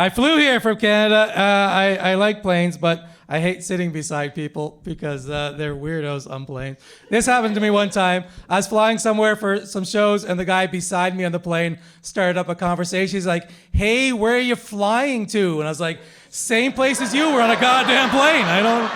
I flew here from Canada. I like planes, but I hate sitting beside people because they're weirdos on planes. This happened to me one time. I was flying somewhere for some shows, and the guy beside me on the plane started up a conversation. He's like, "Hey, where are you flying to?" And I was like, "Same place as you. We're on a goddamn plane. I don't..."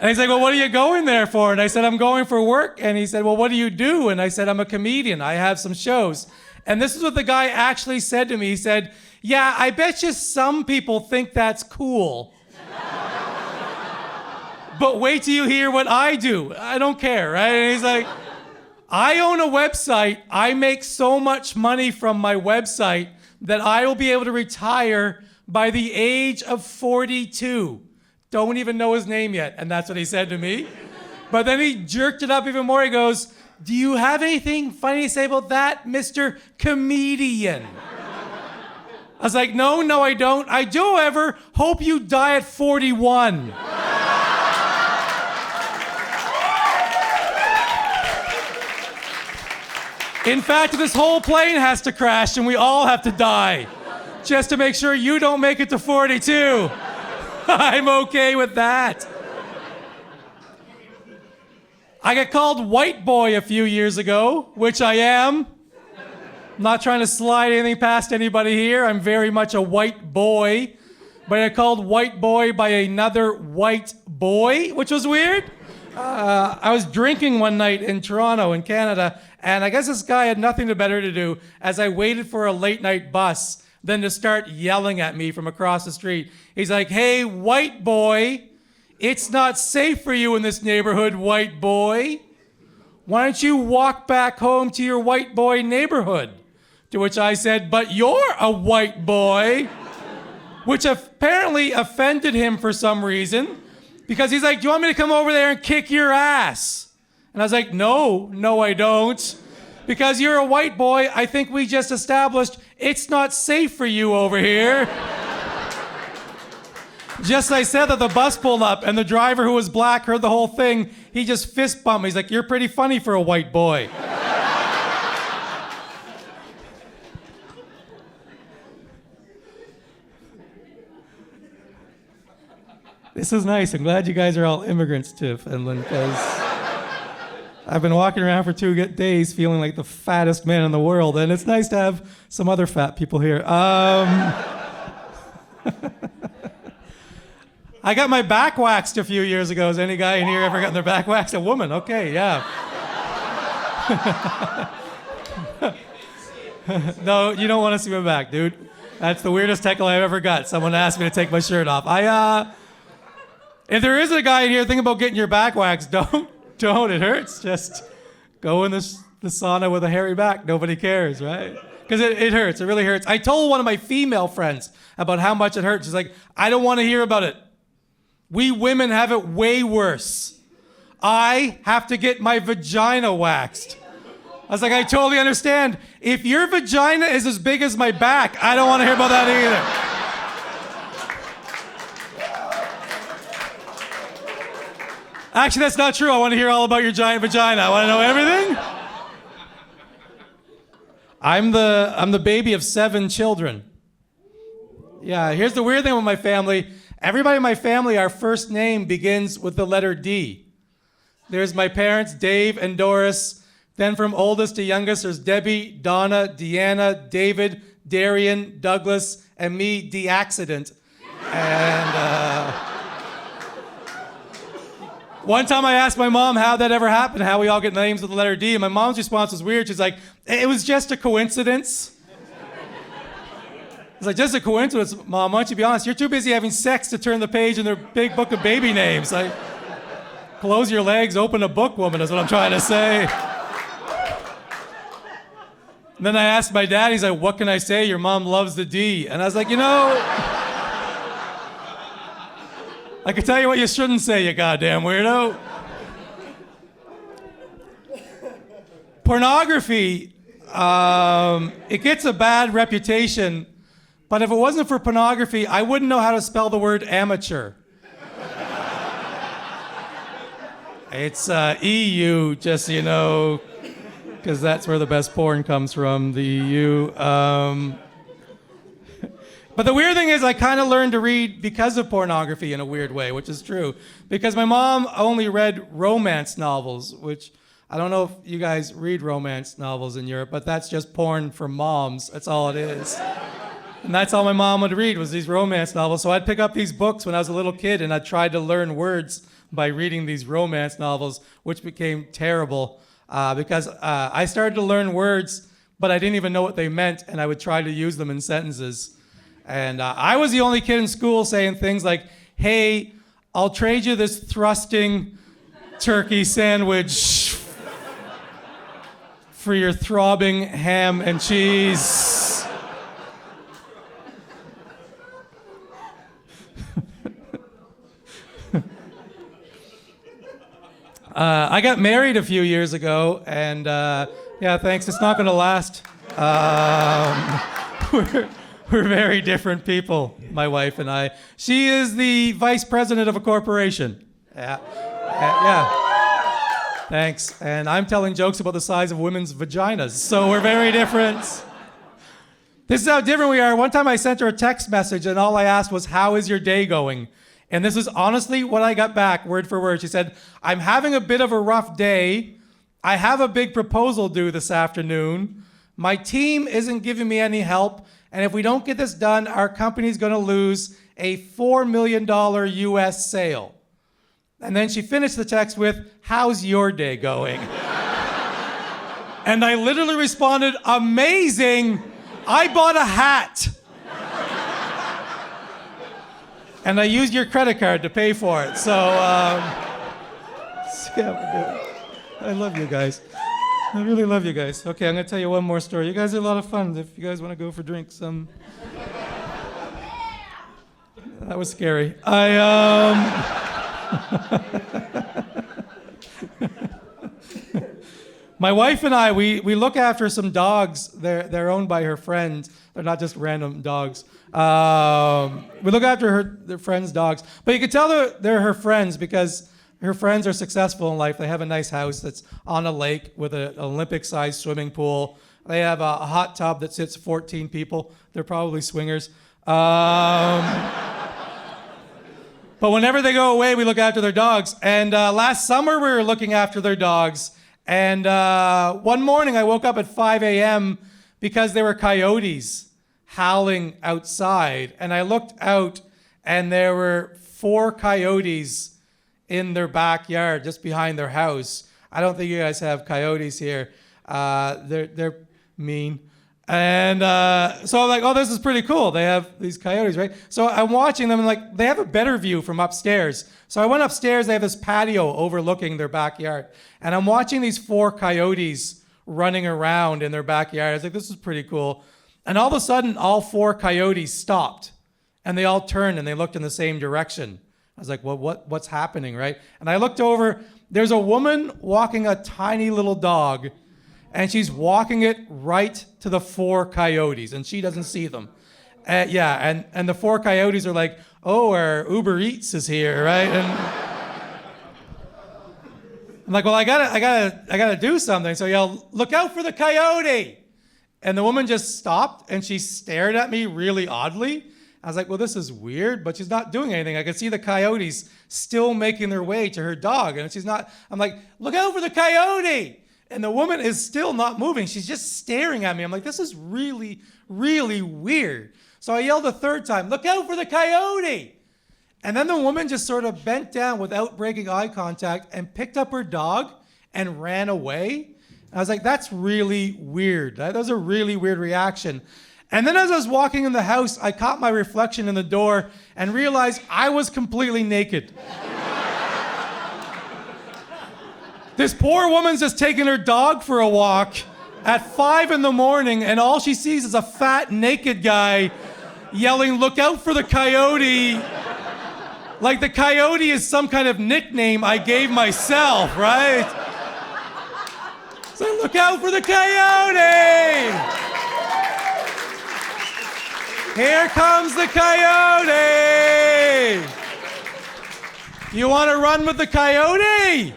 And he's like, "Well, what are you going there for?" And I said, "I'm going for work." And he said, "Well, what do you do?" And I said, "I'm a comedian. I have some shows." And this is what the guy actually said to me. He said, "Yeah, I bet you some people think that's cool. But wait till you hear what I do. I don't care," right? And he's like, "I own a website. I make so much money from my website that I will be able to retire by the age of 42. Don't even know his name yet." And that's what he said to me. But then he jerked it up even more. He goes, "Do you have anything funny to say about that, Mr. Comedian?" I was like, no, I don't. "I do, however, hope you die at 41. In fact, this whole plane has to crash and we all have to die just to make sure you don't make it to 42. I'm okay with that. I got called white boy a few years ago, which I am. I'm not trying to slide anything past anybody here. I'm very much a white boy. But I got called white boy by another white boy, which was weird. I was drinking one night in Toronto, in Canada, and I guess this guy had nothing better to do as I waited for a late night bus than to start yelling at me from across the street. He's like, "Hey, white boy, it's not safe for you in this neighborhood, white boy. Why don't you walk back home to your white boy neighborhood?" To which I said, "But you're a white boy," which apparently offended him for some reason, because he's like, "Do you want me to come over there and kick your ass?" And I was like, no, I don't. "Because you're a white boy, I think we just established it's not safe for you over here." Just as I said that, the bus pulled up, and the driver, who was black, heard the whole thing. He just fist bumped me. He's like, "You're pretty funny for a white boy." This is nice. I'm glad you guys are all immigrants to Finland, because I've been walking around for 2 days feeling like the fattest man in the world, and it's nice to have some other fat people here. I got my back waxed a few years ago. Has any guy in here ever gotten their back waxed? A woman? Okay, yeah. No, you don't want to see my back, dude. That's the weirdest heckle I've ever got. Someone asked me to take my shirt off. If there is a guy in here thinking about getting your back waxed, don't. It hurts. Just go in the sauna with a hairy back. Nobody cares, right? Because it hurts. It really hurts. I told one of my female friends about how much it hurts. She's like, "I don't want to hear about it. We women have it way worse. I have to get my vagina waxed." I was like, "I totally understand. If your vagina is as big as my back, I don't want to hear about that either." Actually, that's not true. I want to hear all about your giant vagina. I want to know everything. I'm the baby of 7 children. Yeah, here's the weird thing with my family. Everybody in my family, our first name begins with the letter D. There's my parents, Dave and Doris. Then from oldest to youngest, there's Debbie, Donna, Deanna, David, Darian, Douglas, and me, D-Accident. And one time I asked my mom how that ever happened, how we all get names with the letter D, and my mom's response was weird. She's like, "It was just a coincidence." It's like, "Just a coincidence, Mom. Why don't you be honest? You're too busy having sex to turn the page in their big book of baby names. Like, close your legs, open a book, woman, is what I'm trying to say." And then I asked my dad, he's like, "What can I say? Your mom loves the D." And I was like, I can tell you what you shouldn't say, you goddamn weirdo. Pornography, it gets a bad reputation, but if it wasn't for pornography, I wouldn't know how to spell the word amateur. It's EU, just so you know, because that's where the best porn comes from, the EU. But the weird thing is I kind of learned to read because of pornography in a weird way, which is true. Because my mom only read romance novels, which I don't know if you guys read romance novels in Europe, but that's just porn for moms. That's all it is. And that's all my mom would read was these romance novels. So I'd pick up these books when I was a little kid and I'd try to learn words by reading these romance novels, which became terrible because I started to learn words, but I didn't even know what they meant, and I would try to use them in sentences. And I was the only kid in school saying things like, hey, I'll trade you this thrusting turkey sandwich for your throbbing ham and cheese. I got married a few years ago, and yeah, thanks. It's not going to last. We're very different people, my wife and I. She is the vice president of a corporation. Yeah. Thanks. And I'm telling jokes about the size of women's vaginas, so we're very different. This is how different we are. One time I sent her a text message, and all I asked was, how is your day going? And this is honestly what I got back, word for word. She said, I'm having a bit of a rough day. I have a big proposal due this afternoon. My team isn't giving me any help. And if we don't get this done, our company's going to lose a $4 million US sale. And then she finished the text with, how's your day going? And I literally responded, amazing. I bought a hat. And I used your credit card to pay for it. So, yeah, I love you guys. I really love you guys. Okay, I'm going to tell you one more story. You guys are a lot of fun. If you guys want to go for drinks, that was scary. My wife and I, we look after some dogs. They're owned by her friends. They're not just random dogs. We look after their friends' dogs. But you can tell they're her friends because her friends are successful in life. They have a nice house that's on a lake with an Olympic-sized swimming pool. They have a hot tub that sits 14 people. They're probably swingers. But whenever they go away, we look after their dogs. And last summer, we were looking after their dogs. And one morning, I woke up at 5 a.m. because there were coyotes howling outside. And I looked out, and there were 4 coyotes in their backyard, just behind their house. I don't think you guys have coyotes here. They're mean. And so I'm like, oh, this is pretty cool. They have these coyotes, right? So I'm watching them, and like, they have a better view from upstairs. So I went upstairs. They have this patio overlooking their backyard. And I'm watching these 4 coyotes running around in their backyard. I was like, this is pretty cool. And all of a sudden, all 4 coyotes stopped. And they all turned, and they looked in the same direction. I was like, well, what's happening, right? And I looked over. There's a woman walking a tiny little dog, and she's walking it right to the 4 coyotes, and she doesn't see them. Yeah, and the 4 coyotes are like, oh, our Uber Eats is here, right? And I'm like, well, I gotta do something. So I yell, look out for the coyote. And the woman just stopped, and she stared at me really oddly. I was like, well, this is weird, but she's not doing anything. I could see the coyotes still making their way to her dog, and she's not. I'm like, look out for the coyote. And the woman is still not moving. She's just staring at me. I'm like, this is really, really weird. So I yelled a third time, look out for the coyote. And then the woman just sort of bent down without breaking eye contact and picked up her dog and ran away. I was like, that's really weird. That was a really weird reaction. And then as I was walking in the house, I caught my reflection in the door and realized I was completely naked. This poor woman's just taking her dog for a walk at 5 a.m, and all she sees is a fat, naked guy yelling, look out for the coyote. Like the coyote is some kind of nickname I gave myself, right? So look out for the coyote! Here comes the coyote! You want to run with the coyote?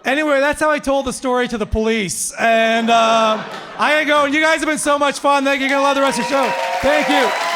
Anyway, that's how I told the story to the police. And I gotta go. And you guys have been so much fun. Thank you. You're going to love the rest of the show. Thank you.